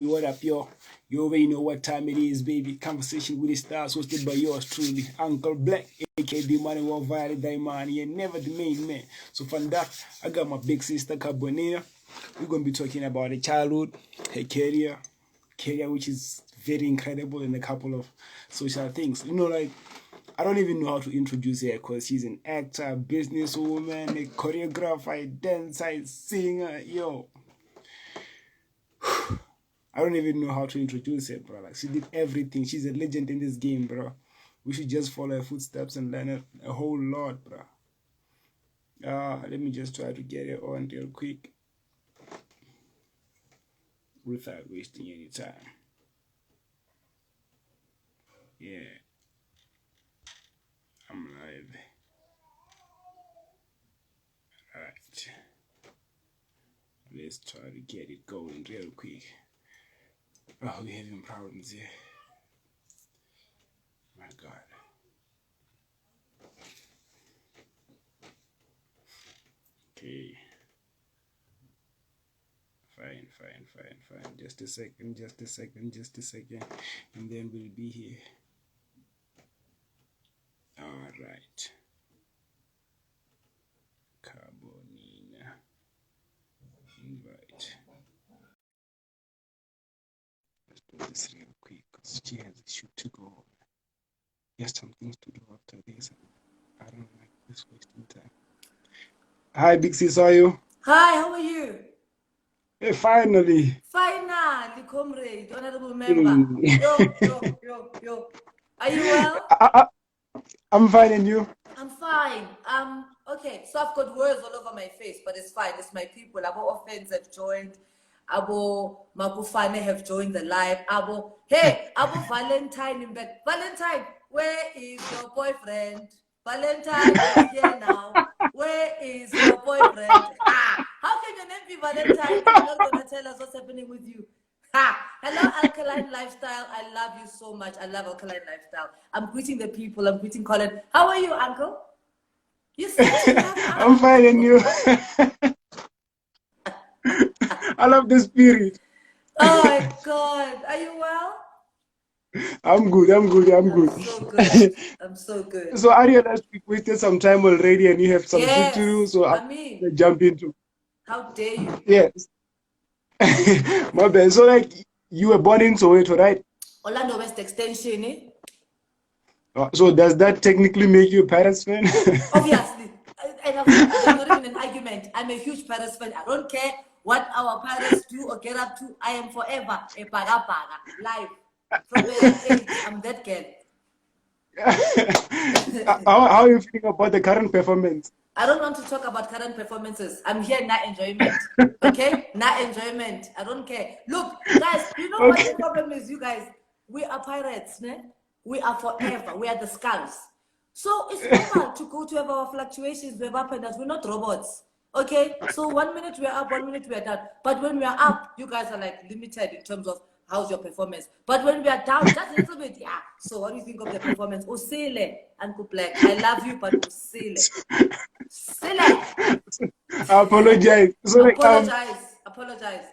What up, yo? You already know what time it is, baby. Conversation with the stars hosted by yours truly, Uncle Black, aka the money won't violate Daimani, and never the main man. So from that, I got my big sister Khabonina. We're gonna be talking about her childhood, her career which is very incredible, and a couple of social things. Like I don't even know how to introduce her because she's an actor, businesswoman, a choreographer, a dancer, a singer, yo. I don't even know how to introduce her, bro. Like, she did everything. She's a legend in this game, bro. We should just follow her footsteps and learn a whole lot, bro. Let me just try to get it on real quick without wasting any time. Yeah. I'm live. Alright. Let's try to get it going real quick. Oh, we're having problems here. My God. Okay. Fine. Just a second. And then we'll be here. Alright. Khabonina. Invite. Let's do this real quick because she has a shoot to go. Yes, some things to do after this. I don't like this wasting time. Hi, Big Sis, how are you? Hi, how are you? Hey, finally. Finally, comrade, honorable member. Yo. Are you well? I'm fine, and you? I'm fine. Okay, so I've got words all over my face, but it's fine. It's my people. Abo offense have joined. Abo Mabufane have joined the live. Abo Valentine in bed. Valentine, where is your boyfriend? Valentine is here now. Where is your boyfriend? How can your name be Valentine if you're not gonna tell us what's happening with you? Hello, Alkaline Lifestyle. I love you so much. I love Alkaline Lifestyle. I'm greeting the people. I'm greeting Colin. How are you, Uncle? You I'm fine, and you? I love the spirit. Oh my God. Are you well? I'm good. I'm so good. I'm so good. So Arya last week wasted some time already, and you have some shit to do. So I'm gonna jump into. How dare you? Yes. My bad. So you were born in Soweto, right? Orlando West Extension, eh? So does that technically make you a Paris fan? Obviously. And there's not even an argument. I'm a huge Paris fan. I don't care what our parents do or get up to. I am forever a Paga live. From a young age, I'm that girl. How are you feeling about the current performance? I don't want to talk about current performances. I'm here, not enjoyment. Okay? Not enjoyment. I don't care. Look, guys, you know what the problem is, you guys? We are pirates, ne? We are forever. We are the skulls. So it's normal to go to have our fluctuations, we have up and downs. We're not robots. Okay? So 1 minute we're up, 1 minute we're down. But when we're up, you guys are like limited in terms of how's your performance. But when we are down, just a little bit, yeah. So what do you think of the performance? Usile, Uncle Black. I love you, but Usile. Silly. I apologize. So apologize.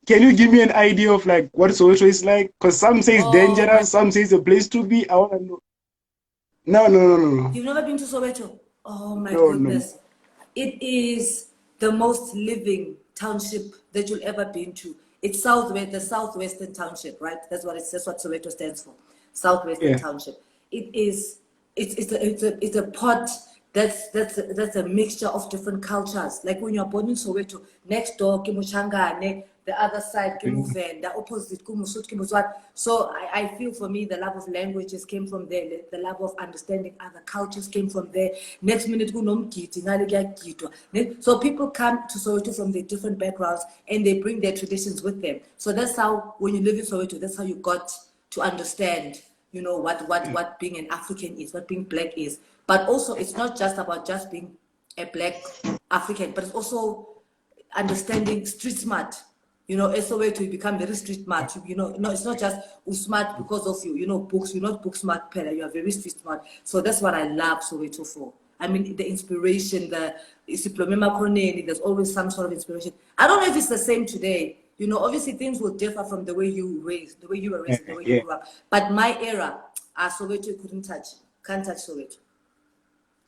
Can you give me an idea of what Soweto is like? Because some say it's dangerous, some say it's a place to be. I want to know. No. You've never been to Soweto? Oh my goodness. No. It is the most living township that you'll ever been to. It's the southwestern township, right? That's what Soweto stands for. Southwestern Township. It's a pot that's a mixture of different cultures. Like when you're born in Soweto, next door Kimuchangane, the other side Kimuvenda, the opposite Kumusut Kimuswat. So I feel for me the love of languages came from there, the love of understanding other cultures came from there. Next minute so people come to Soweto from their different backgrounds and they bring their traditions with them. So that's how when you live in Soweto, that's how you got to understand, what being an African is, what being black is. But also, it's not just about just being a black African, but it's also understanding street smart. As a way to become very street smart. It's not just smart because of books. You're not book smart, Pella. You are very street smart. So that's what I love Soweto for. I mean, the inspiration, there's always some sort of inspiration. I don't know if it's the same today. You know, obviously things will differ from the way you were raised, and the way you Yeah. grew up. But my era, Soweto couldn't touch. Can't touch Soweto.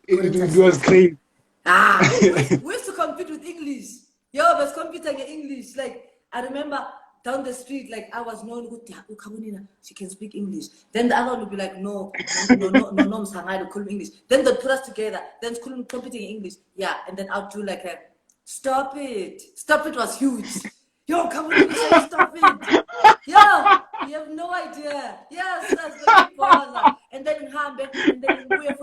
Couldn't touch It was Soweto. crazy. We used to compete with English. Yo, was competing in English. Like, I remember down the street, like, I was known with Khabonina, she can speak English. Then the other one would be like, no, Msangai, call English. Then they'd put us together. Then competing in English. Yeah, and then I'd do like a, stop it. Stop it was huge. Yo, Khabonina said, stop it. Yo, you have no idea. Yes, that's the big bother. And then in Hambe, and then in Mbuya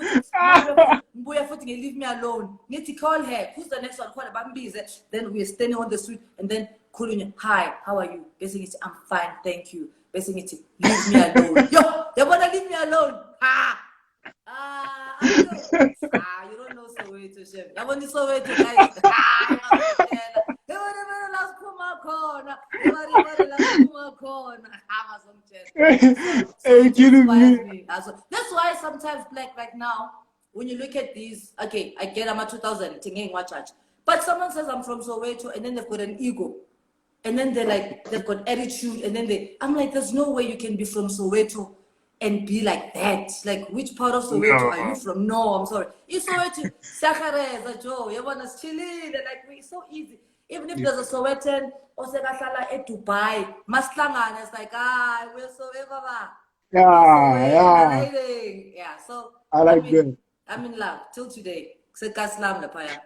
footing, leave me alone. Need to call her. Who's the next one? Call her Bambi's. Then we're standing on the street, and then calling, hi, how are you? Basically, it's, I'm fine, thank you. Basically, it's, leave me alone. Yo, you wanna leave me alone? You don't know Soweto, chef. I want to Soweto, guys. That's why sometimes, like right now, when you look at these, okay, I get I'm a 2000, but someone says I'm from Soweto, and then they've got an ego, and then they're like, they've got attitude, and then I'm like, there's no way you can be from Soweto and be like that. Like, which part of Soweto are you from? No, I'm sorry. It's Soweto, Sakareza, Joe, everyone's chilling, like, it's so easy. Even if there's a Sowetan or Sekasala at Dubai, Maslangana is like, we're so ever. Yeah, so I like that. I'm in love till today. Sekaslam the paya.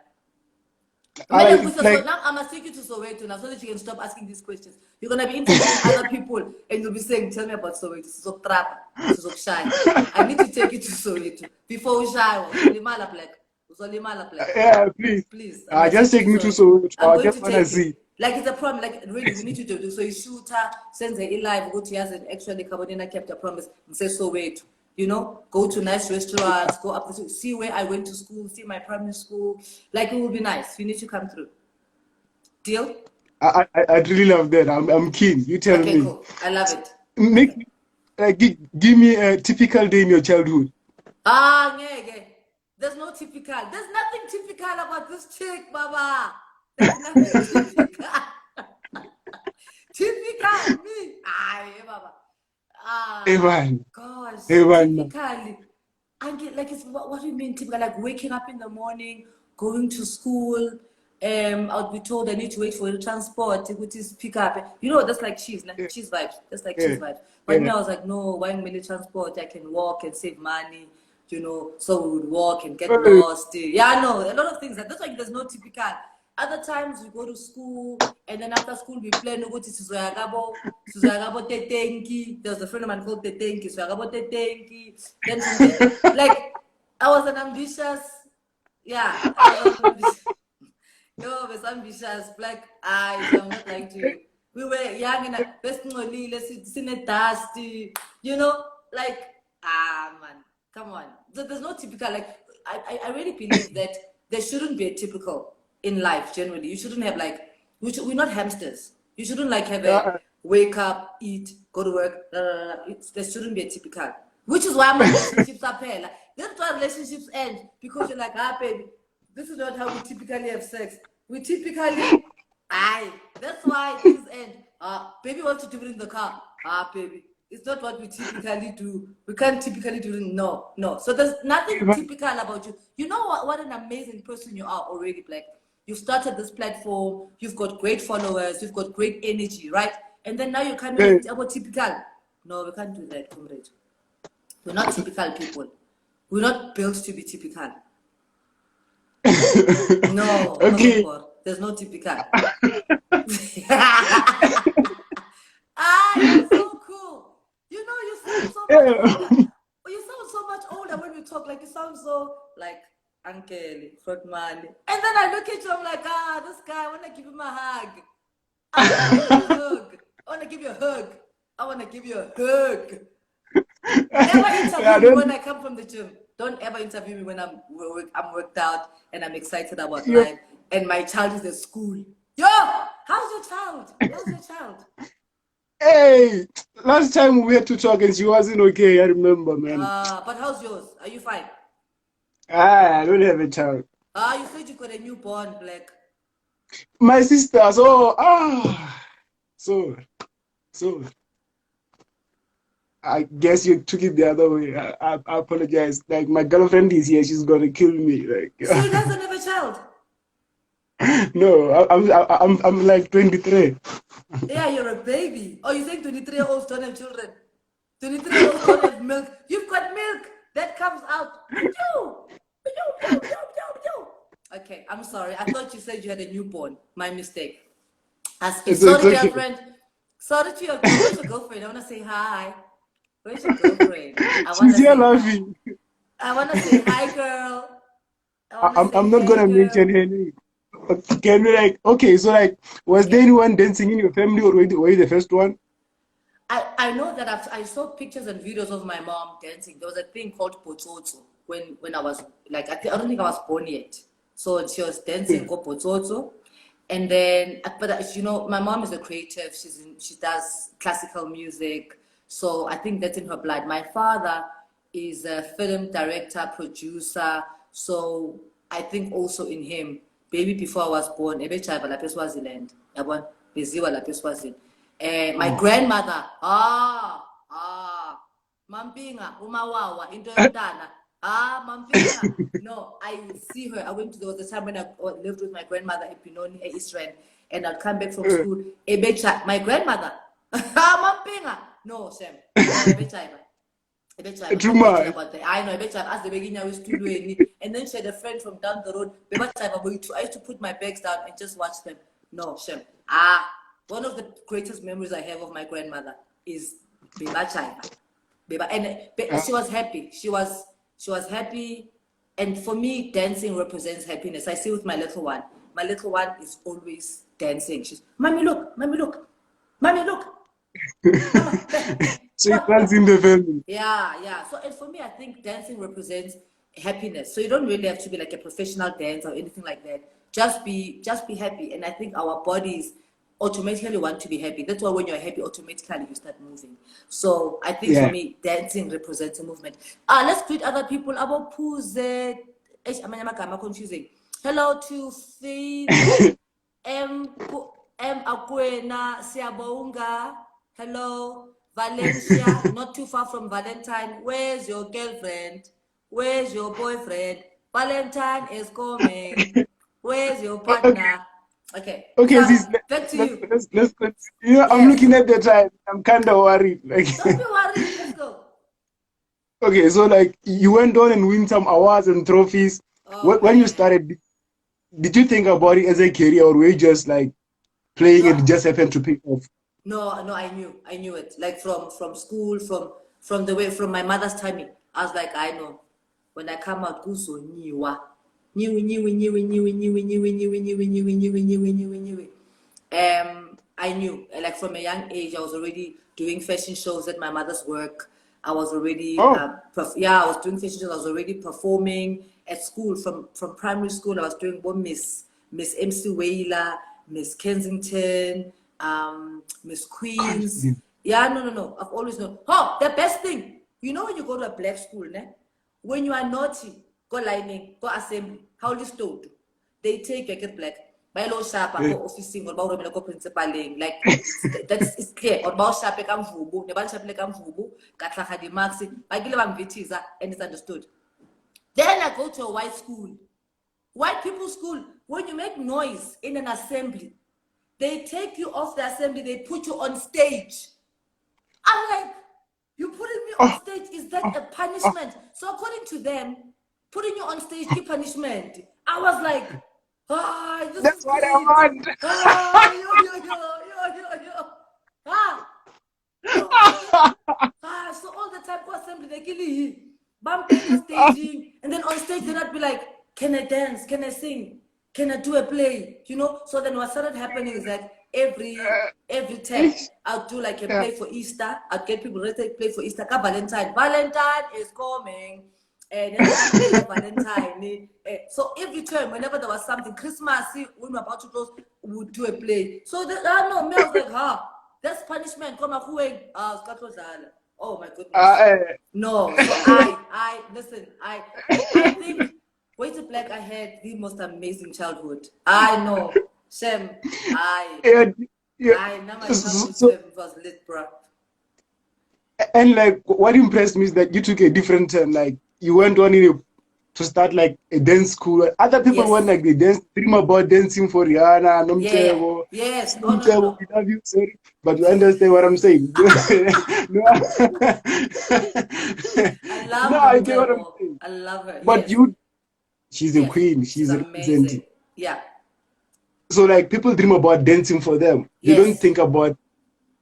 Like, Now I must take you to Soweto now so that you can stop asking these questions. You're gonna be interviewing other people and you'll be saying, tell me about Soweto. So trap, so shy. I need to take you to Soweto before we shy. yeah, please. Please. Just take me to Soweto. I just want to see. Like, it's a problem. Like, really, we need to do. So you shoot her, send her in live, go to us, and actually Khabonina kept a promise and say Soweto. You know, go to nice restaurants, go up to see where I went to school, see my primary school. Like, it will be nice. You need to come through. Deal? I'd really love that. I'm keen. You tell me. Okay, cool. I love it. Give me a typical day in your childhood. Yeah. There's no typical. There's nothing typical about this chick, Baba. There's nothing typical. Typical me. Baba. Evan. Gosh. Evan. Typically. Like, it's what do you mean typical? Like waking up in the morning, going to school. I'll be told I need to wait for the transport, which is pick up. You know, that's like cheese vibes. That's like cheese vibes. But now I was like, no, why milli transport? I can walk and save money. You know, so we would walk and get lost. Yeah, I know, a lot of things. That's why there's no typical. Other times we go to school, and then after school we play no go to Suzoyagabo Tetenki. There's a friend of mine called Tetenki, Suzoyagabo Tetenki. Then like, I was an ambitious, Yo, I was ambitious, like, I'm not like to. We were young and best dusty, you know, like, man, come on. There's no typical, like, I really believe that there shouldn't be a typical in life generally. You shouldn't have like, we're not hamsters. You shouldn't like have a wake up, eat, go to work. There shouldn't be a typical. Which is why my relationships are pale. Like, that's why relationships end, because you're like, baby, this is not how we typically have sex. We typically, that's why things end. Baby wants to do it in the car. Baby, it's not what we typically do. We can't typically do it. No. So there's nothing typical about you. You know what an amazing person you are already, Black. You've started this platform. You've got great followers. You've got great energy, right? And then now you're coming about typical. No, we can't do that, comrade. We're not typical people. We're not built to be typical. No. Okay. There's no typical. You're so cool. You know, you sound so much older. You sound so much older when we talk. Like, you sound so like Uncle Frotman. And then I look at you, I'm like, this guy, I want to give him a hug. I want to give you a hug. Never interview me when I come from the gym. Don't ever interview me when I'm worked out and I'm excited about life and my child is at school. Yo, how's your child? Hey, last time we had to talk and she wasn't okay, I remember, man. But how's yours? Are you fine? I don't have a child. You said you got a newborn, Black. My sister, So, so I guess you took it the other way. I apologize. Like my girlfriend is here, she's gonna kill me. Like So you guys don't have a child? no, I'm like 23. Yeah, you're a baby. Oh, you think 23-year-olds don't have children? 23-year-olds don't have milk. You've got milk that comes out. Okay, I'm sorry. I thought you said you had a newborn. My mistake. Asking. It's Sorry, okay. girlfriend. Sorry to your girl. Where's your girlfriend? I want to say hi. Where's your girlfriend? She's here laughing. I want to say hi, girl. I want to say I'm not hey, gonna mention girl. her name. Can we like okay? So like, was there anyone dancing in your family, or were you the first one? I know that I saw pictures and videos of my mom dancing. There was a thing called potsotso when I was like, I don't think I was born yet. So she was dancing called potsotso. And then, but you know, my mom is a creative. She does classical music. So I think that's in her blood. My father is a film director, producer. So I think also in him, baby before I was born, ebechaiva lapha eSwaziland. Yabona, beziwa lapha eSwazini. My grandmother, Mampinga, Umawawa, into Yomntana. Mampinga. No, I see her. There was a time when I lived with my grandmother in Pinoni, Israel, and I'd come back from school. My grandmother, Mampinga. No, Sam. No, Too stop bitching much. about that. I know, as the beginning I was and then she had a friend from down the road. I used to put my bags down and just watch them. No, Shem. One of the greatest memories I have of my grandmother is Beba Chaiba. She was happy. She was happy. And for me, dancing represents happiness. I see with my little one. My little one is always dancing. She's, Mommy, look, Mommy, look, Mommy, look. Mama, So it runs in the family. Yeah. So, and for me, I think dancing represents happiness. So you don't really have to be like a professional dancer or anything like that. Just be happy. And I think our bodies automatically want to be happy. That's why when you're happy, automatically you start moving. So I think for me, dancing represents a movement. Let's greet other people. About Puze, confusing. Hello to Faith, M Akwena, Siabonga. Hello, Valencia, not too far from Valentine. Where's your girlfriend? Where's your boyfriend? Valentine is coming. Where's your partner? Okay, Sis, back to you. let's continue. Yes. I'm looking at the time. I'm kind of worried. Like, don't be worried. Let's go. Okay, so like you went on and win some awards and trophies. When you started, did you think about it as a career, or were you just like playing and it just happened to pick off? No, I knew it. Like from school, from my mother's timing. I was like, I know. When I come out, kuso niwa. I knew, like from a young age, I was already doing fashion shows at my mother's work. I was already, I was doing fashion shows. I was already performing at school from primary school. I was doing Miss MC Whaler, Miss Kensington, Miss Queens. Yeah, no. I've always known. Oh, the best thing, you know, when you go to a black school, when you are naughty, go lining, go assembly, how this told, they take a get black. By law sharp, go officing or bawro go principaling. Like that's it's clear. Or baw sharp come vubu, the ban sharp come vubu, katlaha di maxi, I give them vitiza, and it's understood. Then I go to a white school. White people's school, when you make noise in an assembly, they take you off the assembly, they put you on stage. I'm like, you putting me on stage, is that a punishment? So according to them, putting you on stage is punishment. I was like, this that's is what great. I want. So all the time for assembly, they kill you. Bumping, staging, and then on stage they'd not be like, can I dance? Can I sing? Can I do a play? You know? So then what started happening is that every time I'll do like a play for Easter. I'll get people ready to play for Easter. Valentine is coming. And then I play Valentine. So every time, whenever there was something, Christmas, when we're about to close, we would do a play. So me, I was like, that's punishment. Come on, oh my goodness. No, so I listen, I think Way to Black, I had the most amazing childhood. I know. Shem, Yeah. I never So, it was lit, bro. and like what impressed me is that you took a different turn. Like you went on to start like a dance school. Other people went Yes. like they dream about dancing for Rihanna, Yeah. Nomtebo, Yes. Oh, no, no, Nomtebo, no. we love you, sorry. But you understand what I'm saying. No, I love no, I get what I'm Nomtebo. saying. I love her. But Yes. you, she's a Yes. queen. She's She's amazing. representing. Yeah. So like people dream about dancing for them. They don't Yes. think about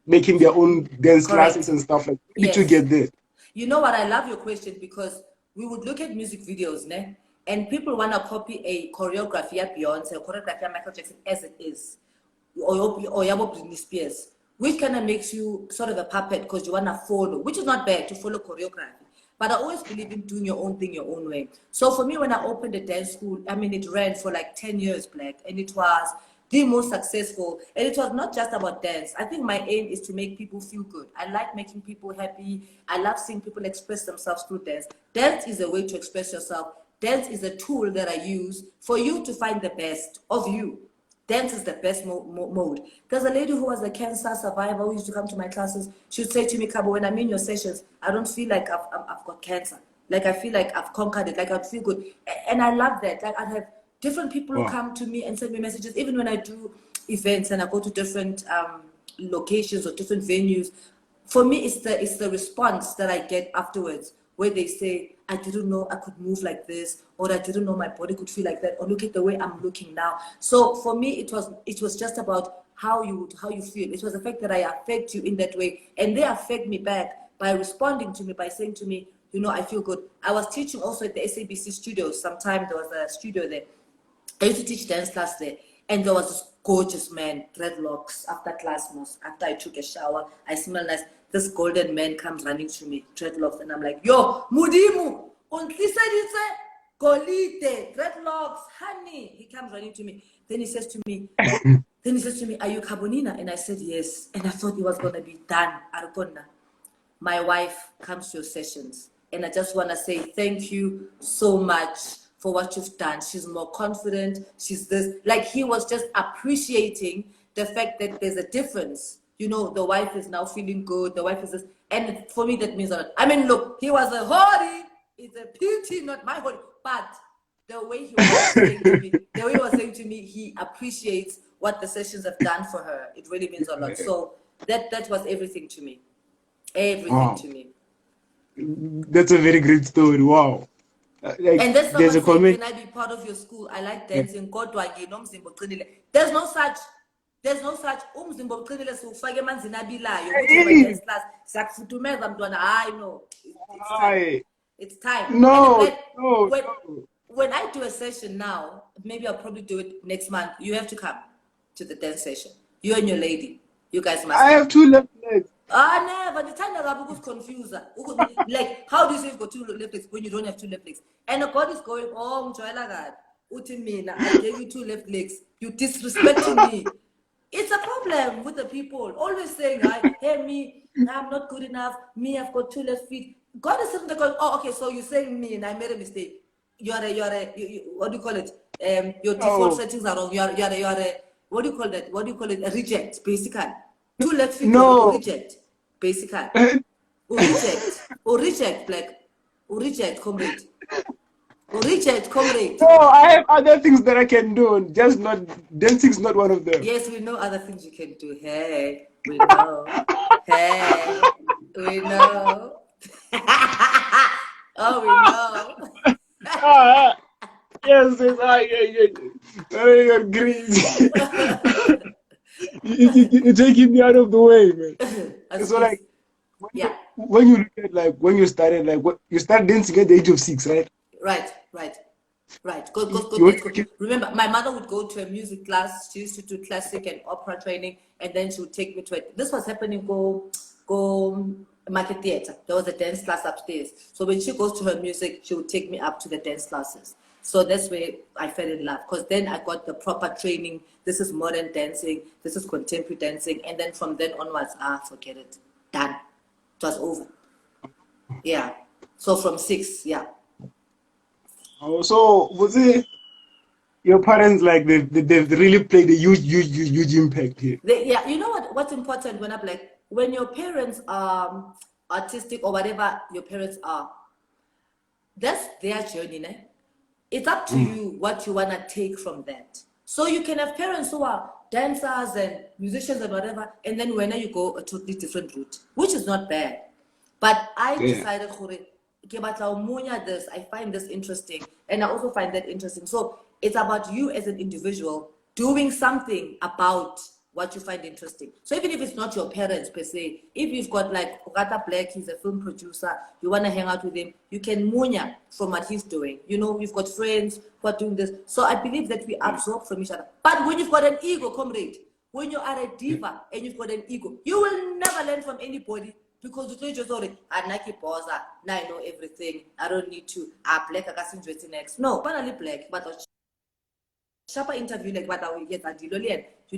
making their own dance classes Correct. and stuff like that. Maybe to Yes. get there. You know what? I love your question because we would look at music videos, ne? And people want to copy a choreography of Beyonce, a choreography of Michael Jackson as it is, or Yabo Britney Spears, which kind of makes you sort of a puppet because you want to follow, which is not bad to follow choreography. But I always believe in doing your own thing your own way. So for me, when I opened the dance school, I mean, it ran for like 10 years, Black, and it was the most successful. And it was not just about dance. I think my aim is to make people feel good. I like making people happy. I love seeing people express themselves through dance. Dance is a way to express yourself. Dance is a tool that I use for you to find the best of you. Dance is the best mode. There's a lady who was a cancer survivor who used to come to my classes. She would say to me, Kabo, when I'm in your sessions, I don't feel like I've got cancer. Like I feel like I've conquered it. Like I feel good. And I love that. Like I have different people who Wow. come to me and send me messages. Even when I do events and I go to different locations or different venues, for me, it's the response that I get afterwards where they say, I didn't know I could move like this, or I didn't know my body could feel like that, or look at the way I'm looking now. So for me, it was just about how you feel. It was the fact that I affect you in that way, and they affect me back by responding to me, by saying to me, you know, I feel good. I was teaching also at the SABC studios. Sometime there was a studio there. I used to teach dance class there, and there was this gorgeous man, dreadlocks. After class, after I took a shower, I smell nice. This golden man comes running to me, dreadlocks, and I'm like, "Yo, Mudimu, unlisaditse, golite, dreadlocks, honey." He comes running to me. Then he says to me, "Are you Khabonina?" And I said, "Yes." And I thought he was gonna be done. Arkonda. My wife comes to your sessions, and I just want to say thank you so much for what you've done. She's more confident. She's this. Like he was just appreciating the fact that there's a difference. You know, the wife is now feeling good. The wife is this, and for me that means a lot. I mean, look, he was a holy. It's a pity, not my holy, but the way he was saying to me, he appreciates what the sessions have done for her. It really means a lot. So that was everything to me. Everything Wow. to me. That's a very great story. Wow. Like And then there's someone a saying, comment. can I be part of your school? I like dancing. Kodwa nginomzimba oqinile. There's no such umzimba oqinile siwufake emanzini abilayo ukuthi uba Hey, dance class siyakufudumeza mntwana. Hayi no. It's time. hi. It's time. And No, like no, when no. when I do a session now, maybe I'll probably do it next month. You have to come to the dance session. You and your lady. You guys must I come. have two left legs. Never. The time that was confused. Like, how do you say you've got two left legs when you don't have two left legs? And God is going, oh, Utimina, I gave you two left legs. You disrespecting me. It's a problem with the people. Always saying, hey, me, I'm not good enough. Me, I've got two left feet. God is sitting there going, oh, okay, so you're saying me and I made a mistake. What do you call it? Your default No, settings are wrong. What do you call that? What do you call it? A reject, basically. Two left feet or no. reject, basically. Or reject, black. Or reject, comrade. Or reject, comrade. No, I have other things that I can do. Just not dancing's not one of them. Yes, we know other things you can do. Hey, we know. Hey, we know. Oh, we know. Ah, yes, yes, I agree. You're taking me out of the way, man. As So is. like Yeah. when you look at like when you started like what you started dancing at the age of 6, right? Right. Go, You, go, go, you were let's go. working. Remember, my mother would go to a music class. She used to do classic and opera training, and then she would take me to it. This was happening go market theater. There was a dance class upstairs. So when she goes to her music, she would take me up to the dance classes. So that's where I fell in love, because then I got the proper training. This is modern dancing. This is contemporary dancing, and then from then onwards, forget it, done. It was over. Yeah. So from 6, yeah. Oh, so was it? your parents, like, they've really played a huge impact here. Yeah, you know what's important when I'm like, when your parents are artistic or whatever your parents are, that's their journey, ne? It's up to you what you want to take from that. So you can have parents who are dancers and musicians and whatever, and then when you go a totally different route, which is not bad. But I Yeah. decided, this, I find this interesting, and I also find that interesting. So it's about you as an individual doing something about what you find interesting. So even if it's not your parents per se, if you've got like Ogata Black, he's a film producer, you want to hang out with him, you can munya from what he's doing. You know, you've got friends who are doing this. So I believe that we absorb from each other. But when you've got an ego, comrade, when you are a diva and you've got an ego, you will never learn from anybody because you just already, I like boza, now I know everything. I don't need to. Black, I can't do next. No, finally black, but sharper interview like what I will get at you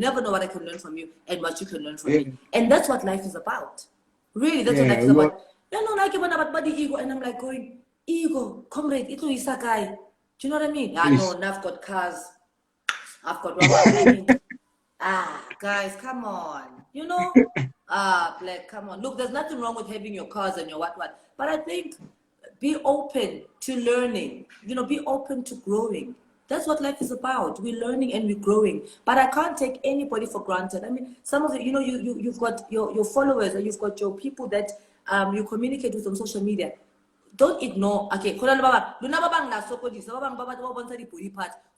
never know what I can learn from you and what you can learn from me. And that's what life is about. Really, that's what life is about. No, I keep on about body ego, and I'm like going, ego, comrade, it's no guy. Do you know what I mean? I know, and I've got cars, I've got what guys, come on. You know? Black, come on. Look, there's nothing wrong with having your cars and your what. But I think be open to learning. You know, be open to growing. That's what life is about. We're learning and we're growing. But I can't take anybody for granted. I mean, some of the, you know, you've got your followers and you've got your people that you communicate with on social media. Don't ignore. Okay, body parts.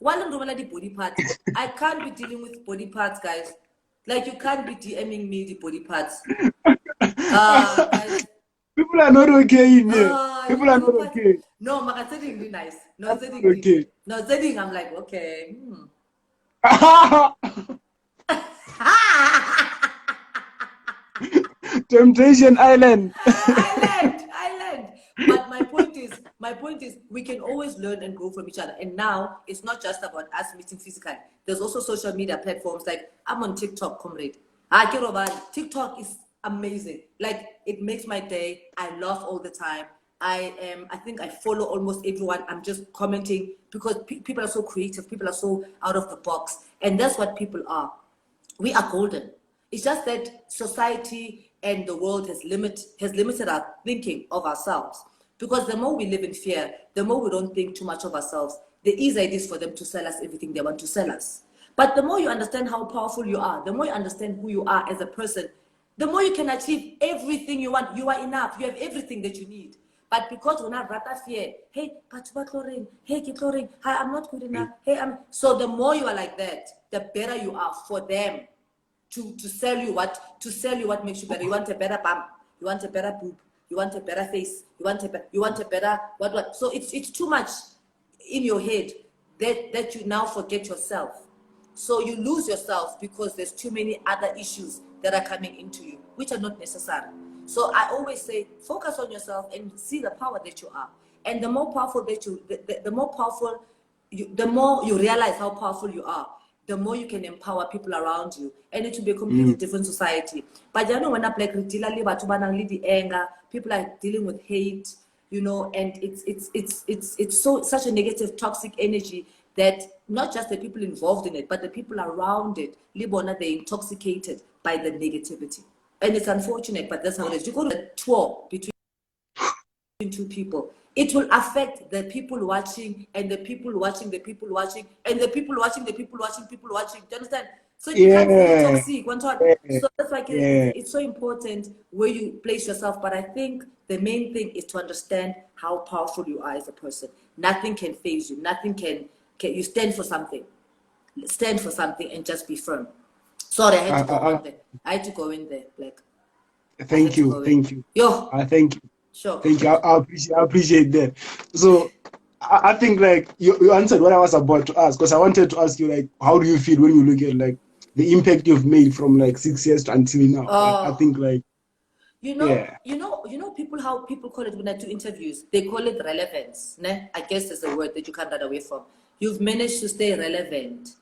Body parts. I can't be dealing with body parts, guys. Like, you can't be DMing me the body parts. Guys. People are not okay in here. People are not okay. No, Maka setting really nice. No, setting okay. No, setting, I'm like, okay. Temptation Island. Island. But my point is, we can always learn and grow from each other. And now it's not just about us meeting physically. There's also social media platforms. Like, I'm on TikTok, comrade. TikTok is amazing. Like, it makes my day. I laugh all the time. I think I follow almost everyone. I'm just commenting because people are so creative. People are so out of the box. And that's what people are. We are golden. It's just that society and the world has limited our thinking of ourselves. Because the more we live in fear, the more we don't think too much of ourselves, the easier it is for them to sell us everything they want to sell us. But the more you understand how powerful you are, the more you understand who you are as a person, the more you can achieve everything you want. You are enough. You have everything that you need. But because we're not rata fear, hey, hey, I'm not good enough. So the more you are like that, the better you are for them to sell you what makes you better. You want a better bum, you want a better boob, you want a better face, you want a better what. So it's too much in your head that you now forget yourself. So you lose yourself because there's too many other issues that are coming into you, which are not necessary. So I always say, focus on yourself and see the power that you are. And the more powerful that the more you realize how powerful you are, the more you can empower people around you. And it will be a completely different society. But you know, when I'm like, anger, people are dealing with hate, you know, and it's such a negative, toxic energy that not just the people involved in it, but the people around it, they're intoxicated by the negativity. And it's unfortunate, but that's how it is. You go to a tour between two people, it will affect the people watching and the people watching, the people watching, and the people watching, the people watching, people watching. Do you understand? So you can't be toxic. So that's why it's so important where you place yourself. But I think the main thing is to understand how powerful you are as a person. Nothing can faze you. Nothing can you stand for something. Stand for something and just be firm. Sorry, I had to go in there. I had to go in there, Black. Thank you. Yo. Thank you. Sure. Thank you. I appreciate that. So I think like you answered what I was about to ask, because I wanted to ask you, like, how do you feel when you look at like the impact you've made from like 6 years until now? I think like you know people, how people call it when I do interviews, they call it relevance. Ne? I guess there's a word that you can't run away from. You've managed to stay relevant.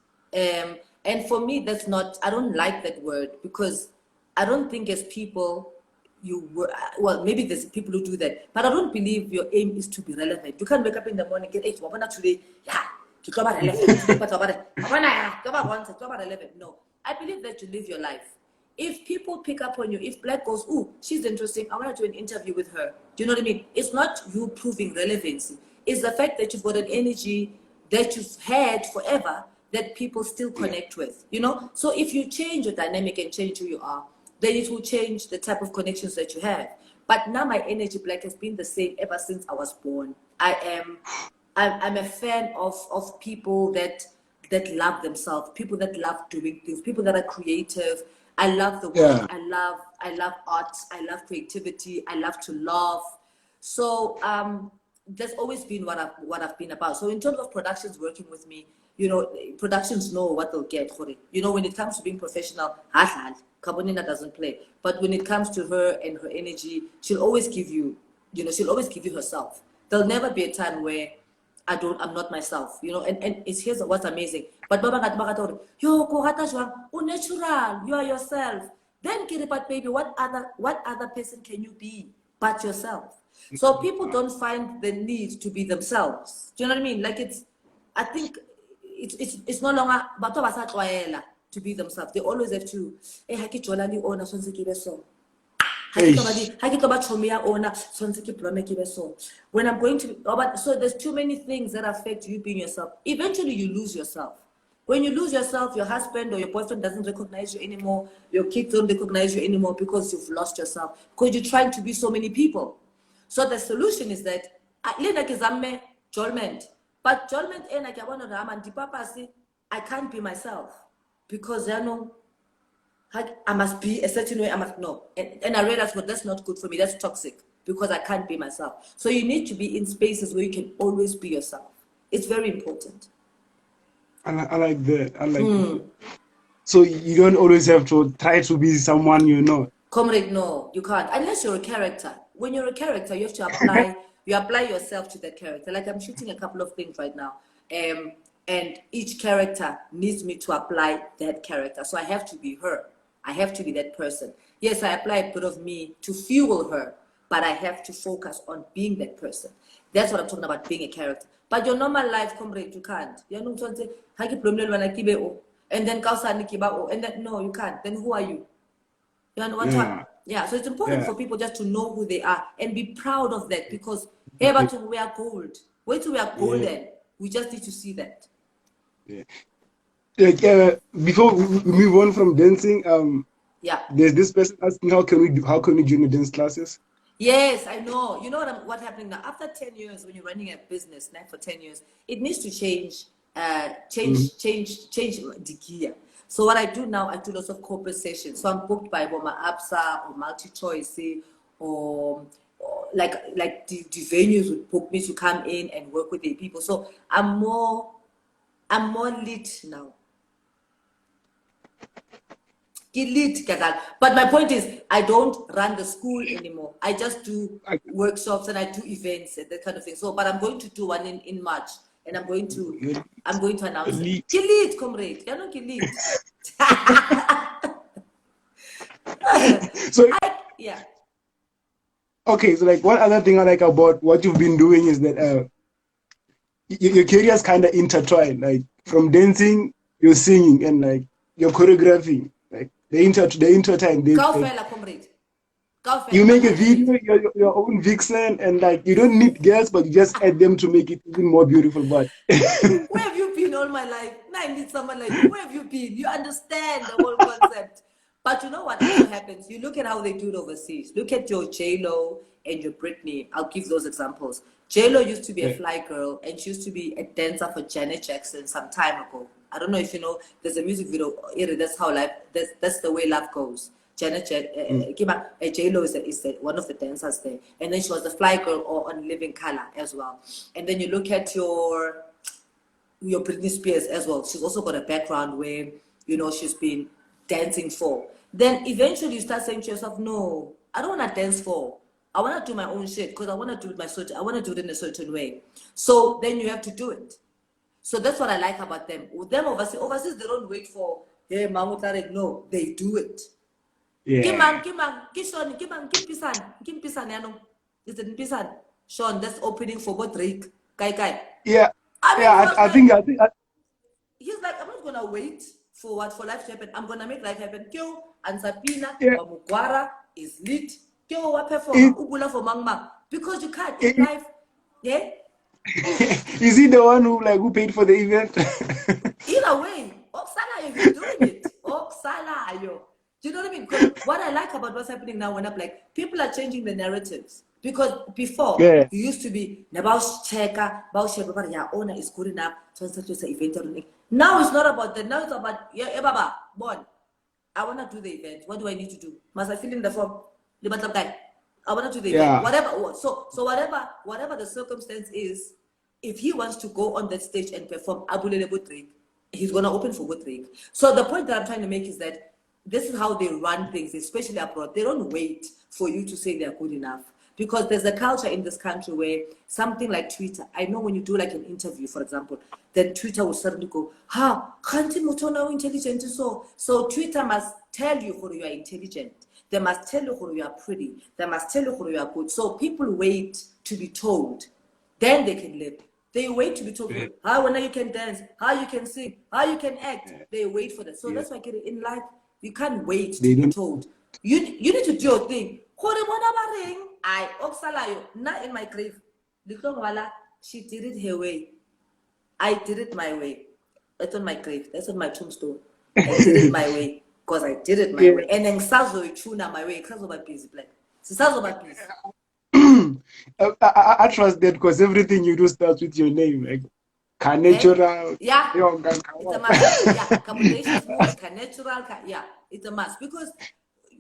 And for me, that's not, I don't like that word, because I don't think as people, well, maybe there's people who do that, but I don't believe your aim is to be relevant. You can't wake up in the morning and get, hey, today, yeah, Ke tlo ba relevant. Ke tlo ba relevant. No. I believe that you live your life. If people pick up on you, if Black goes, "Ooh, she's interesting, I want to do an interview with her." Do you know what I mean? It's not you proving relevancy. It's the fact that you've got an energy that you've had forever that people still connect with, you know? So if you change your dynamic and change who you are, then it will change the type of connections that you have. But now my energy, Black, has been the same ever since I was born. I'm a fan of people that love themselves, people that love doing things, people that are creative. I love the work. I love art. I love creativity. I love to laugh. So that's always been what I've been about. So in terms of productions working with me, you know, productions know what they'll get. You know, when it comes to being professional, Khabonina doesn't play. But when it comes to her and her energy, she'll always give you, you know, she'll always give you herself. There'll never be a time where I'm not myself, you know, and it's here's what's amazing. But Baba yo, natural, you are yourself. Then but baby, what other person can you be but yourself? So people don't find the need to be themselves. Do you know what I mean? Like I think it's no longer to be themselves. They always have to, when I'm going to, so there's too many things that affect you being yourself. Eventually you lose yourself. When you lose yourself, your husband or your boyfriend doesn't recognize you anymore. Your kids don't recognize you anymore because you've lost yourself. Because you're trying to be so many people. So the solution is that but I can't be myself because I must be a certain way. I must know, and I realized, well, that's not good for me. That's toxic because I can't be myself. So you need to be in spaces where you can always be yourself. It's very important. I like that. I like that. So you don't always have to try to be someone you're not. Comrade, no, you can't. Unless you're a character. When you're a character, you have to apply. You apply yourself to that character. Like I'm shooting a couple of things right now, and each character needs me to apply that character. So I have to be her. I have to be that person. Yes, I apply a bit of me to fuel her, but I have to focus on being that person. That's what I'm talking about, being a character. But your normal life, comrade, you can't. You know what I'm saying? And then and then no, you can't. Then who are you? You know what? Yeah. So it's important for people just to know who they are and be proud of that because we are gold. Wait till we are golden. We just need to see that. Yeah. Like before we move on from dancing, there's this person asking how can we join the dance classes? Yes, I know. You know what's happening now? After 10 years, when you're running a business, now for 10 years, it needs to change the gear. So what I do now, I do lots of corporate sessions. So I'm booked by Boma Absa or Multi Choice or like the venues would book me to come in and work with the people. So I'm more lit now. But my point is, I don't run the school anymore. I just do workshops and I do events and that kind of thing. So, but I'm going to do one in March, and I'm going to announce it. Kilit, comrade. You're not kilit. Yeah. Okay, so like one other thing I like about what you've been doing is that your careers kind of intertwined. Like from dancing, you're singing, and like your choreography. Like they intertwine. You make a video, your own vixen, and like you don't need girls, but you just add them to make it even more beautiful. But where have you been all my life? Now I need someone like you. Where have you been? You understand the whole concept. But you know what also happens? You look at how they do it overseas. Look at your J-Lo and your Britney. I'll give those examples. J-Lo used to be a fly girl, and she used to be a dancer for Janet Jackson some time ago. I don't know if you know, there's a music video, that's how life, that's the way love goes. J-Lo is one of the dancers there. And then she was the fly girl on Living Color as well. And then you look at your Britney Spears as well. She's also got a background where, you know, she's been dancing for. Then eventually you start saying to yourself, no, I don't want to dance for. I want to do my own shit because I want to do it I want to do it in a certain way. So then you have to do it. So that's what I like about them. With them overseas they don't wait for, hey, Mahmoud, no, they do it. Yeah. Sean, that's opening for what Drake? Kai. Yeah. I mean, Yeah, I think he's like, I'm not gonna wait for life to happen. I'm gonna make life happen. Kyo and Sabina yeah, Wamugwara is lit. Kyo wa performer it, ubula for mangma. Because you can't in it, life, yeah? is he the one who paid for the event? Either way, Oksala, he's doing it. Oksala, yo. Do you know what I mean? Because what I like about what's happening now, when I'm like, people are changing the narratives. Because before, Yeah, you used to be, about checker, about shepherd, yeah, owner is good enough, so such as an event. Now it's not about that. Now it's about, yeah, Baba, born. I want to do the event. What do I need to do? Must I fill in the form? The bottom guy. I want to do the event. yeah, Whatever. So whatever the circumstance is, if he wants to go on that stage and perform Abulele Butrik, he's gonna open for Butrik. So the point that I'm trying to make is that this is how they run things, especially abroad. They don't wait for you to say they're good enough. Because there's a culture in this country where something like Twitter, I know when you do like an interview, for example, then Twitter will suddenly go, ha, can't you know intelligent? So Twitter must tell you who you are intelligent. They must tell you who you are pretty. They must tell you who you are good. So people wait to be told. Then they can live. They wait to be told how when you can dance, how you can sing, how you can act. They wait for that. So yeah. that's why in life, you can't wait to They be don't. told. You need to do your thing. I oxalayo not in my grave. She did it her way. I did it my way. That's on my grave. That's on my tombstone. I did it my way because I did it my Yeah. way. And then Sazo tuna my way. Sazo my busy black. Sazo my busy. I trust that because everything you do starts with your name, like Hey? Khanatural. Yeah. It's a must. Yeah. Cabodacious moves, Khanatural. Yeah. It's a must. Because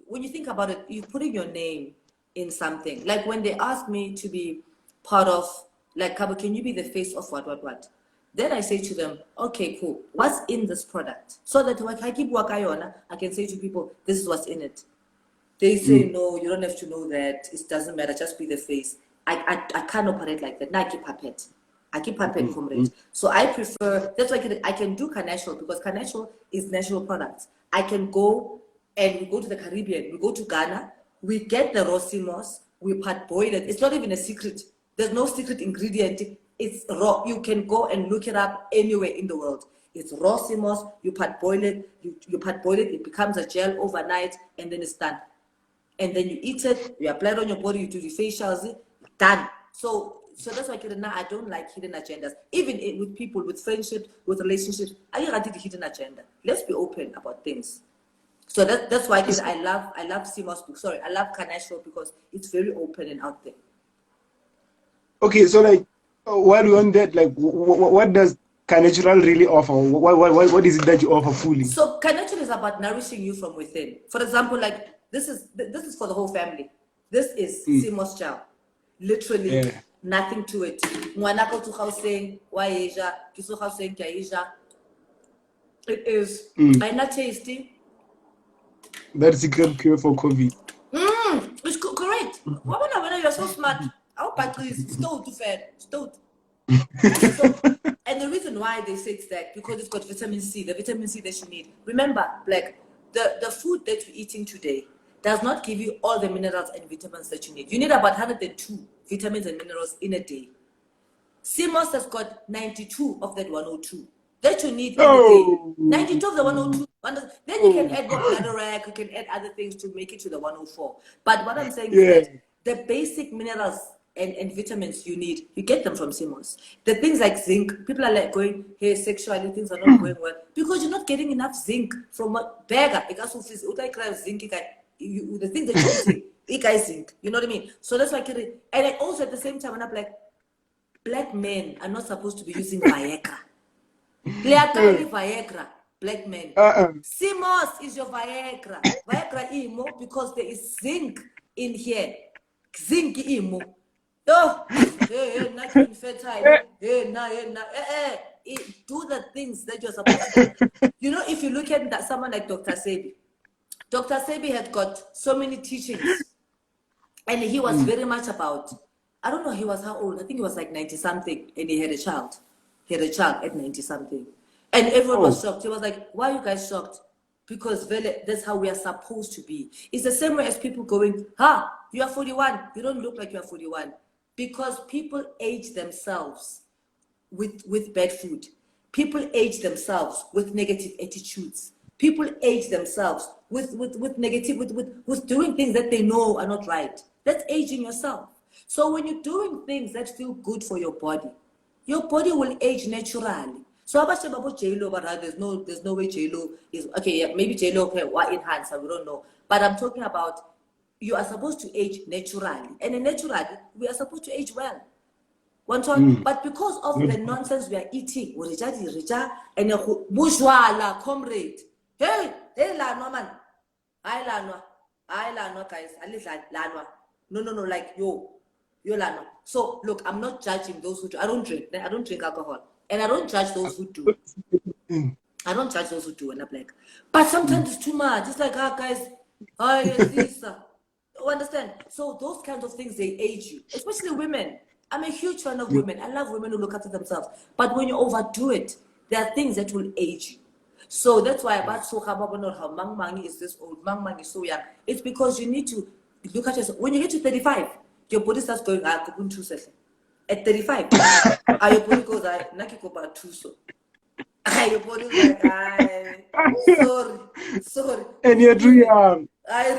when you think about it, you're putting your name in something. Like when they asked me to be part of, like, Kabo, can you be the face of what? Then I say to them, okay, cool. What's in this product? So that when I keep Wakayona, I can say to people, this is what's in it. They say, no, you don't have to know that. It doesn't matter. Just be the face. I can't operate like that. Now I keep puppet. Comrade. So I prefer, that's why I can do Khanatural because Khanatural is natural products. I can go and we go to the Caribbean, we go to Ghana, we get the rosimos, we part boil it. It's not even a secret. There's no secret ingredient. It's raw. You can go and look it up anywhere in the world. It's rosimos, you part boil it, it becomes a gel overnight, and then it's done. And then you eat it, you apply it on your body, you do the facials, done. So that's why I don't like hidden agendas. Even with people, with friendships, with relationships, I did the hidden agenda. Let's be open about things. So that's why I love Simos book. Sorry, I love Khanatural because it's very open and out there. Okay, so like, while we're on that, like, what does Khanatural really offer? What is it that you offer fully? So Khanatural is about nourishing you from within. For example, like this is for the whole family. This is Simos chow. Literally nothing to it. Mwanako to housing, Waisha, Kiso housing, Kaisha. It is I'm not tasty. That's secret cure for COVID. It's correct. Why you're so smart? I'll buy this. Still too fat. Still. So, and the reason why they say it's that because it's got vitamin C, the vitamin C that you need. Remember, like the food that you're eating today does not give you all the minerals and vitamins that you need. You need about 102 vitamins and minerals in a day. Simos has got 92 of that 102 that you need in a day. 92 of the 102. Then you can add more bladder rack, you can add other things to make it to the 104. But what I'm saying is that the basic minerals and vitamins you need, you get them from Simos. The things like zinc, people are like going, hey, sexually things are not going well because you're not getting enough zinc from what beggar. Because zinc, the things that you're eating, it guys zinc. You know what I mean? So that's why and also at the same time, when I'm like, black men are not supposed to be using Viagra. Viagra, black men. Simos is your Viagra. Viagra imo because there is zinc in here. Zinc imo. Oh, not infertile. Do the things that you're supposed to do. You know, if you look at that, someone like Dr. Sebi had got so many teachings, and he was very much about. I don't know. He was how old? I think he was like 90 something, and he had a child. He had a child at 90 something, and everyone was shocked. He was like, "Why are you guys shocked?" Because that's how we are supposed to be. It's the same way as people going, you are 41. You don't look like you are 41. Because people age themselves. with bad food. People age themselves with negative attitudes. People age themselves with doing things that they know are not right. That's aging yourself. So when you're doing things that feel good for your body will age naturally. So about J-Lo, but there's no way J-Lo is okay. Yeah, maybe J-Lo can enhance, we don't know. But I'm talking about you are supposed to age naturally, and naturally we are supposed to age well. But because of the nonsense we are eating, and bourgeois comrade, hey, lanwa man, I lanwa guys, I lanwa. No, like yo lanwa. So look, I'm not judging those who do. I don't drink alcohol, and I don't judge those who do. I don't judge those who do, and I'm like, but sometimes it's too much. It's like, guys, yes, you understand? So those kinds of things, they age you, especially women. I'm a huge fan of women. I love women who look after themselves. But when you overdo it, there are things that will age you. So that's why about so how Mang is this old, Mang is so young. It's because you need to look at yourself. When you get to 35, your body starts going, at 35, your body goes, Nakiko two so. Your body is like, sorry. And you're too young. I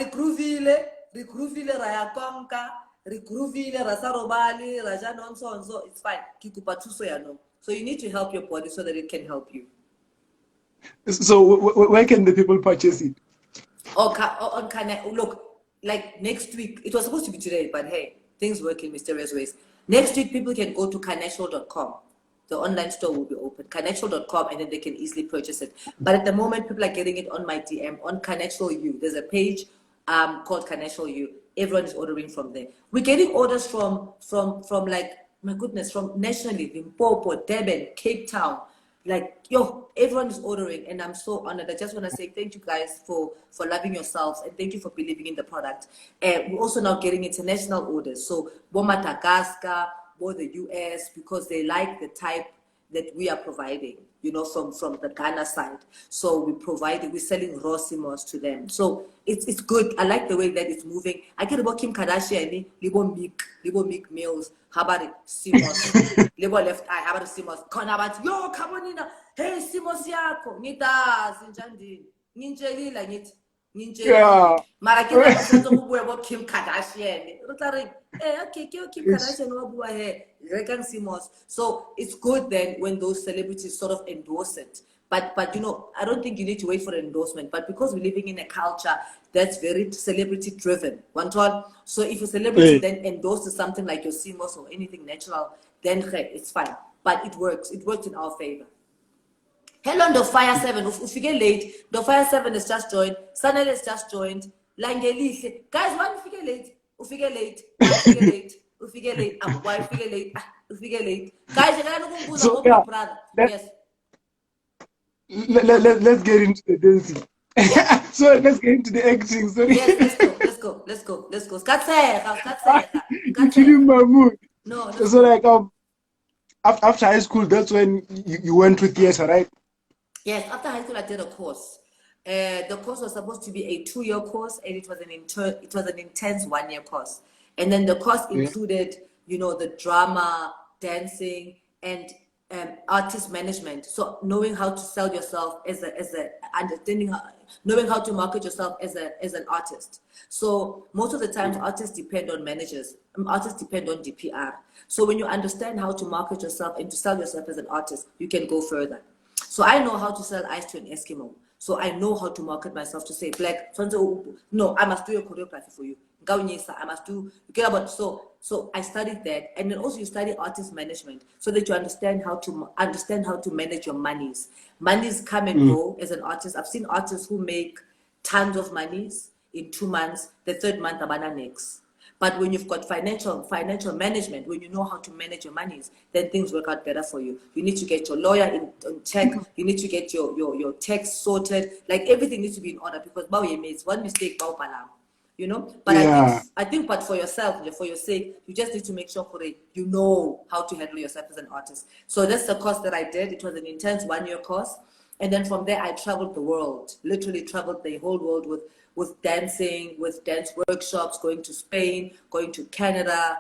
recruvile raya konka, recruvile rasarobali, raja nonso, it's fine. Kikupa tuso ya no. So you need to help your body so that it can help you. So where can the people purchase it? Look, like next week, it was supposed to be today, but hey, things work in mysterious ways. Next week, people can go to Khanatural.com. The online store will be open, Khanatural.com, and then they can easily purchase it. But at the moment, people are getting it on my DM, on Khanatural U. There's a page called Khanatural U. Everyone is ordering from there. We're getting orders from like, my goodness, from nationally, Limpopo, Durban, Cape Town. Like, everyone is ordering, and I'm so honored. I just want to say thank you guys for loving yourselves, and thank you for believing in the product. And we're also now getting international orders. So, Madagascar, or the US, because they like the type that we are providing, from the Ghana side. So we're selling raw simos to them. So it's good. I like the way that it's moving. I get about Kim Kardashian, libo meek meals. How about it? Simos. Libo left eye. How about simos? Konabat, yo, Khabonina. Hey, simos yako. Nita, Zinjandi. Ninjelila, nit. Yeah. Marakina about Kim Kardashian. Okay, Kim Kardashian Simos. So it's good then when those celebrities sort of endorse it. But I don't think you need to wait for an endorsement. But because we're living in a culture that's very celebrity driven, so if a celebrity then endorses something like your Simos or anything natural, then it's fine. But it works. It works in our favor. Hello, the Fire 7. If you get late, the Fire 7 has just joined. Sanel has just joined. Langelise. Guys, why if you get late? If you get late, if you get late, if you get late, why if you get late, if you get late. Guys, you're going to so, brother. Yes. Let's get into the dancing. Yeah. So let's get into the acting. Sorry. Yes, let's go. You're killing my mood. No. So like after high school, that's when you went to theater, right? Yes, after high school I did a course. The course was supposed to be a 2-year course, and it was an intense 1-year course. And then the course included, the drama, dancing, and artist management. So knowing how to sell yourself knowing how to market yourself as an artist. So most of the times artists depend on managers. Artists depend on DPR. So when you understand how to market yourself and to sell yourself as an artist, you can go further. So I know how to sell ice to an Eskimo. So I know how to market myself to say, Black, no, I must do a choreography for you. I must do, so I studied that. And then also you study artist management so that you understand how to manage your monies. Monies come and go as an artist. I've seen artists who make tons of monies in 2 months, the 3rd month, abana next. But when you've got financial management, when you know how to manage your monies, then things work out better for you. You need to get your lawyer in check. You need to get your tax sorted. Like everything needs to be in order because one mistake, But I think, but for yourself, for your sake, you just need to make sure you know how to handle yourself as an artist. So that's the course that I did. It was an intense 1-year course. And then from there, I traveled the world, literally traveled the whole world dancing, with dance workshops, going to Spain, going to Canada,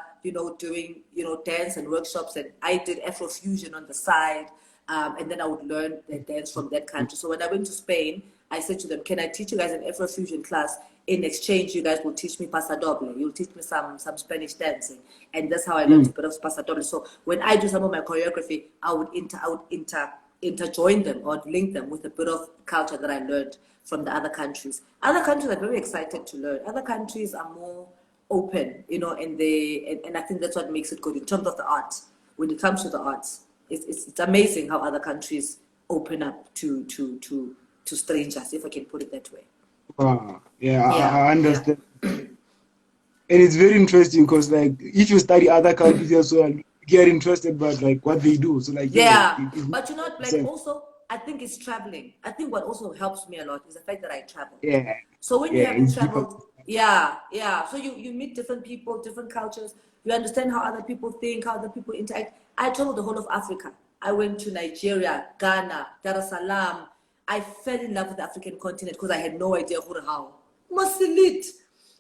doing, dance and workshops. And I did Afrofusion on the side. And then I would learn the dance from that country. So when I went to Spain, I said to them, can I teach you guys an Afrofusion class? In exchange, you guys will teach me Paso Doble. You'll teach me some Spanish dancing. And that's how I learned a bit of Paso Doble. So when I do some of my choreography, I would interjoin them or link them with a bit of culture that I learned from the other countries. Other countries are very excited to learn. Other countries are more open, and I think that's what makes it good in terms of the arts. When it comes to the arts, it's amazing how other countries open up to strangers, if I can put it that way. I understand. And it's very interesting because, like, if you study other countries as well, you get interested about like what they do. So like, but like also, I think it's traveling. I think what also helps me a lot is the fact that I travel. Yeah. So when you haven't traveled, so you meet different people, different cultures. You understand how other people think, how other people interact. I traveled the whole of Africa. I went to Nigeria, Ghana, Dar es Salaam. I fell in love with the African continent because I had no idea how. Massilit.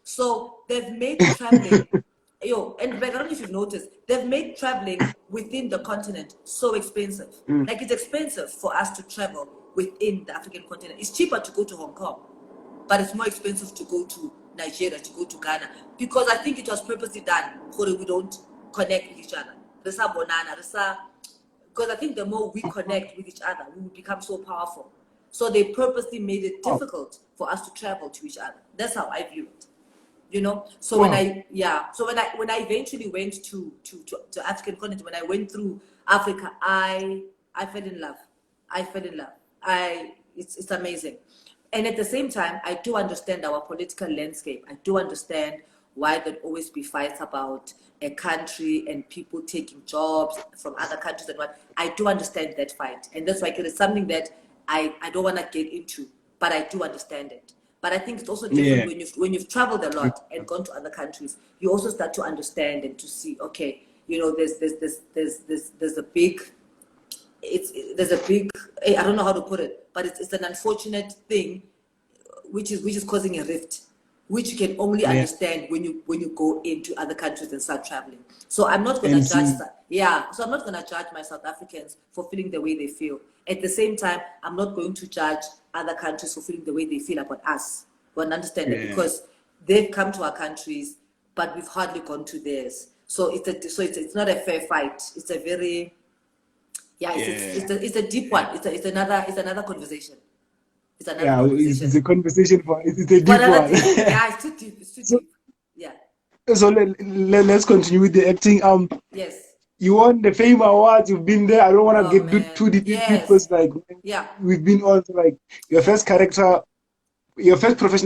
So they've made traveling, and I don't know if you've noticed, they've made traveling within the continent so expensive. Like, it's expensive for us to travel within the African continent. It's cheaper to go to Hong Kong, but it's more expensive to go to Nigeria, to go to Ghana, because I think it was purposely done so that we don't connect with each other. Because I think the more we connect with each other, we will become so powerful. So they purposely made it difficult for us to travel to each other. That's how I view it. So when I eventually went to African continent, when I went through Africa, I fell in love. It's amazing. And at the same time, I do understand our political landscape. I do understand why there'd always be fights about a country and people taking jobs from other countries and what. I do understand that fight. And that's why it's something that I don't want to get into, but I do understand it. But I think it's also different when you've traveled a lot and gone to other countries. You also start to understand and to see, okay, there's a big, I don't know how to put it, but it's an unfortunate thing, which is causing a rift, which you can only understand when you go into other countries and start traveling. So I'm not going to judge that. So I'm not going to judge my South Africans for feeling the way they feel. At the same time, I'm not going to judge other countries for feeling the way they feel about us. But understand that because they've come to our countries, but we've hardly gone to theirs. So it's not a fair fight. It's a very it's a deep one. It's another conversation. It's a conversation for it's a deep one. It's too deep. It's too deep. Yeah. So let's continue with the acting. Yes. You won the Fame Awards. You've been there. I don't want to get too deep because we've been on to like your first professional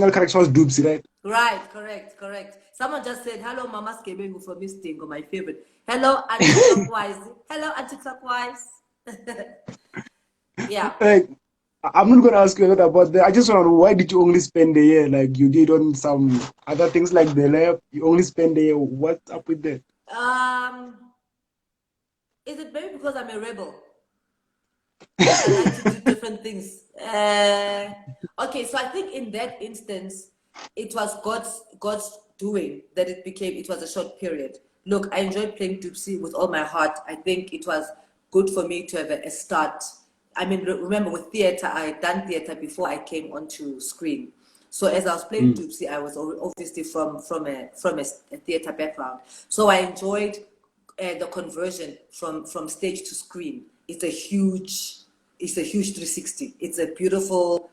character was Doobsie, right? Right, correct. Someone just said, hello, Mama Skebengu from Isidingo, my favorite. Hello, Auntie Clockwise. Hello, Auntie Clockwise. Like, I'm not going to ask you a lot about that. I just want to know, why did you only spend the year like you did on some other things like the lab? You only spend the year. What's up with that? Is it maybe because I'm a rebel? I like to do different things. Okay, so I think in that instance, it was God's doing that it was a short period. Look, I enjoyed playing Doobsie with all my heart. I think it was good for me to have a start. I mean, remember with theater, I had done theater before I came onto screen. So as I was playing Doobsie, I was obviously from a theater background. So I enjoyed the conversion from stage to screen. It's a huge 360. It's a beautiful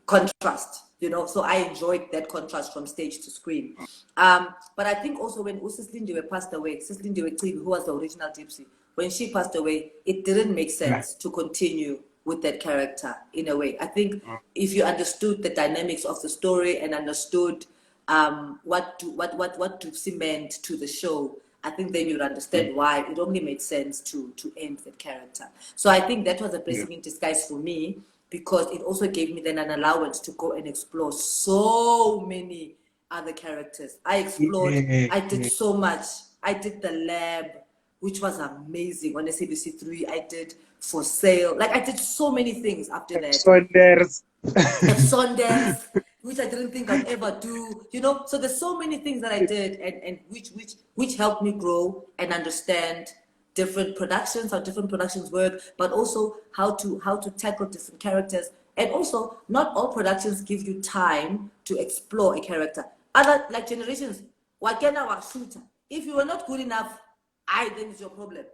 contrast, So I enjoyed that contrast from stage to screen. But I think also when Isidingo passed away, Isidingo, who was the original Doobsie, when she passed away, it didn't make sense to continue with that character in a way. I think if you understood the dynamics of the story and understood what Doobsie meant to the show, I think then you'd understand why it only made sense to end that character. So I think that was a blessing in disguise for me, because it also gave me then an allowance to go and explore so many other characters. I explored, I did so much. I did The Lab, which was amazing on SABC3. I did For Sale. Like, I did so many things after that. Sonders. Sonders. which I didn't think I'd ever do, you know. So there's so many things that I did, and which helped me grow and understand different productions, how different productions work, but also how to tackle different characters. And also, not all productions give you time to explore a character. Other, like Generations, wakena wa shooter. If you were not good enough, then it's your problem.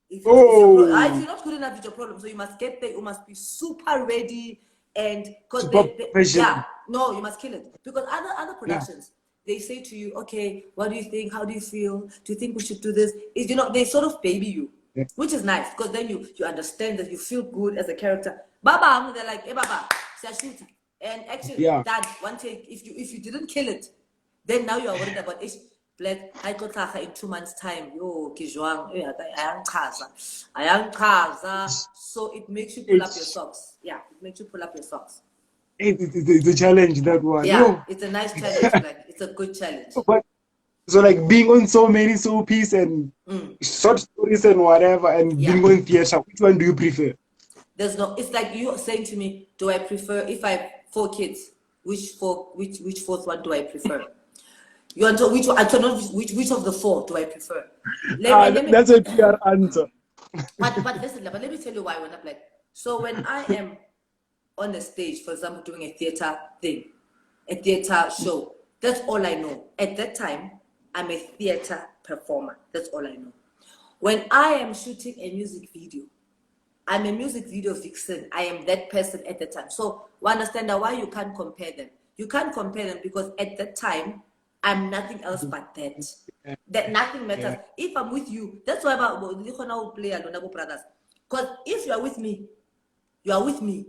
If you're not good enough, it's your problem. So you must get there. You must be super ready, and because you must kill it. Because other productions, they say to you, okay, what do you think? How do you feel? Do you think we should do this? Is, you know, they sort of baby you, which is nice because then you understand that you feel good as a character. Baba, they're like, hey, Baba, it's a shooter. And actually, that one take, if you didn't kill it, then now you are worried about it. Black, I got in 2 months' time. Yo, Kijwang, so it makes you pull up your socks. Yeah, it makes you pull up your socks. It's a challenge, that one. Yeah, it's a nice challenge. Like, it's a good challenge. But, so like being on so many soapies and short stories and whatever, and being on theater, which one do you prefer? There's no. It's like you saying to me, do I prefer, if I have 4 kids, which fourth one do I prefer? You want to, which of the 4 do I prefer? That's a clear answer. But listen, but let me tell you why when I'm like, so when I am on the stage, for example, doing a theater thing, a theater show, that's all I know. At that time, I'm a theater performer. That's all I know. When I am shooting a music video, I'm a music video vixen. I am that person at the time. So we understand why you can't compare them. You can't compare them because at that time, I'm nothing else but that. That nothing matters. If I'm with you, that's why we play Alonabo Brothers. Because if you are with me, you are with me.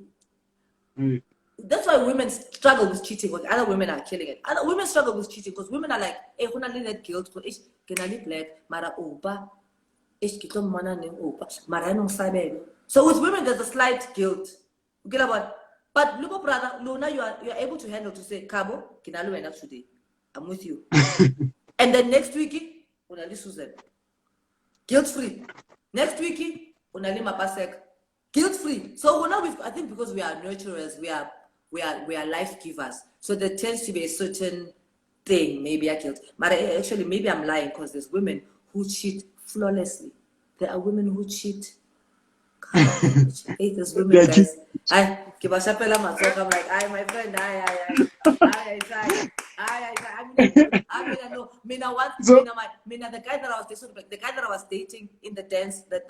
That's why women struggle with cheating, because other women are killing it. Other women struggle with cheating because women are like, hey, when I that guilt, can I live black? Mara opa, so with women, there's a slight guilt. Get about, but Lubo brother, Luna, you are able to handle to say, Cabo, kinalu enough today. I'm with you. And then next week, unali Susan. Guilt free. Next week, unali Mapasek. Guilt free. So now I think because we are nurturers, we are life givers. So there tends to be a certain thing, maybe I guilt. But actually, maybe I'm lying because there's women who cheat flawlessly. There are women who cheat. I hate those women, guys. I'm like, my friend, the guy that I was dating in the dance, that